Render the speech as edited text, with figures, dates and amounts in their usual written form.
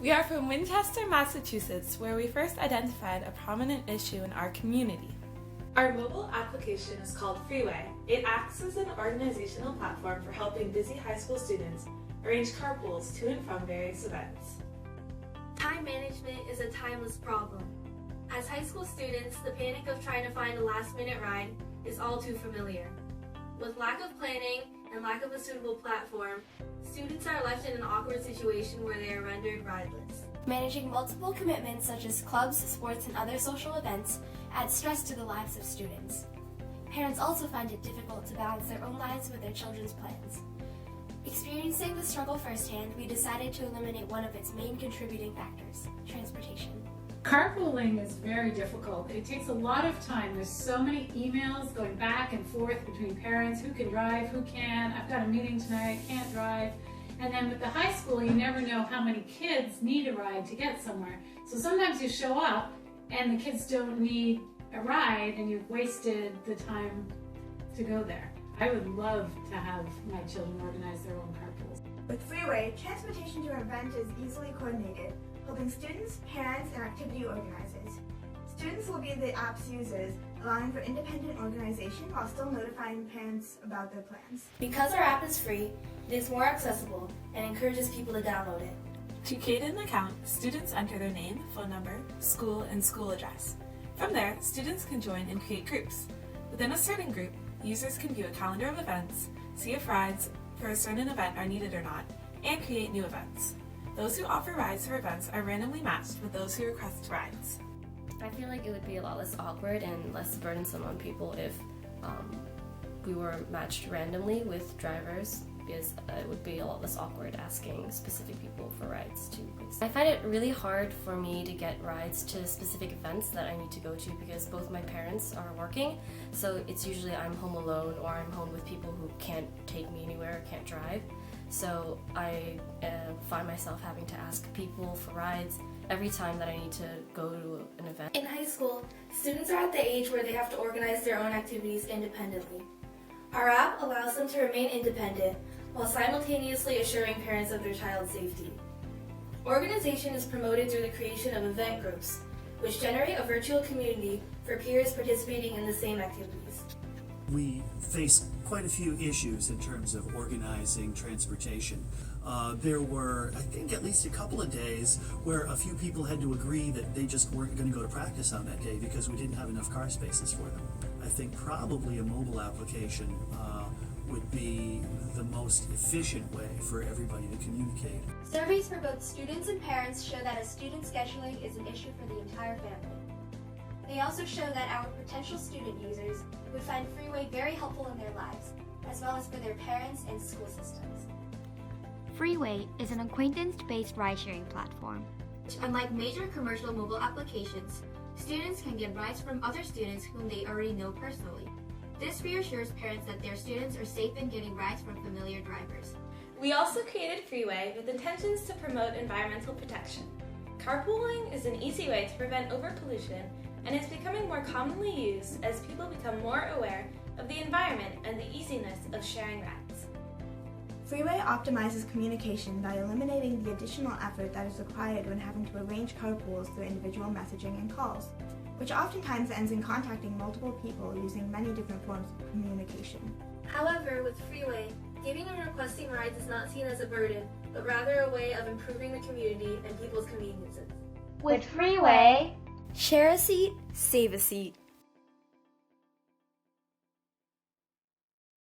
We are from Winchester, Massachusetts, where we first identified a prominent issue in our community. Our mobile application is called Freeway. It acts as an organizational platform for helping busy high school students arrange carpools to and from various events. Time management is a timeless problem. As high school students, the panic of trying to find a last-minute ride is all too familiar. With lack of planning and lack of a suitable platform, students are left in an awkward situation where they are rendered rideless. Managing multiple commitments such as clubs, sports, and other social events adds stress to the lives of students. Parents also find it difficult to balance their own lives with their children's plans. Experiencing the struggle firsthand, we decided to eliminate one of its main contributing factors, transportation. Carpooling is very difficult. It takes a lot of time. There's so many emails going back and forth between parents, who can drive, who can't, I've got a meeting tonight, I can't drive. And then with the high school, you never know how many kids need a ride to get somewhere. So sometimes you show up and the kids don't need a ride and you've wasted the time to go there. I would love to have my children organize their own carpools. With Freeway, transportation to an event is easily coordinated, helping students, parents, and activity organizers. Students will be the app's users, allowing for independent organization while still notifying parents about their plans. Because our app is free, it is more accessible and encourages people to download it. To create an account, students enter their name, phone number, school, and school address. From there, students can join and create groups. Within a certain group, users can view a calendar of events, see if rides for a certain event are needed or not, and create new events. Those who offer rides for events are randomly matched with those who request rides. I feel like it would be a lot less awkward and less burdensome on people if we were matched randomly with drivers, because it would be a lot less awkward asking specific people for rides to places. I find it really hard for me to get rides to specific events that I need to go to because both my parents are working, so it's usually I'm home alone or I'm home with people who can't take me anywhere or can't drive. So I find myself having to ask people for rides every time that I need to go to an event. In high school, students are at the age where they have to organize their own activities independently. Our app allows them to remain independent while simultaneously assuring parents of their child's safety. Organization is promoted through the creation of event groups, which generate a virtual community for peers participating in the same activities. We face quite a few issues in terms of organizing transportation. There were, I think, at least a couple of days where a few people had to agree that they just weren't going to go to practice on that day because we didn't have enough car spaces for them. I think probably a mobile application would be the most efficient way for everybody to communicate. Surveys for both students and parents show that a student scheduling is an issue for the entire family. They also show that our potential student users would find Freeway very helpful in their lives, as well as for their parents and school systems. Freeway is an acquaintance-based ride-sharing platform. Unlike major commercial mobile applications, students can get rides from other students whom they already know personally. This reassures parents that their students are safe in getting rides from familiar drivers. We also created Freeway with intentions to promote environmental protection. Carpooling is an easy way to prevent overpollution and is becoming more commonly used as people become more aware of the environment and the easiness of sharing rides. Freeway optimizes communication by eliminating the additional effort that is required when having to arrange carpools through individual messaging and calls, which oftentimes ends in contacting multiple people using many different forms of communication. However, with Freeway, giving and requesting rides is not seen as a burden, but rather a way of improving the community and people's conveniences. With Freeway, share a seat, save a seat.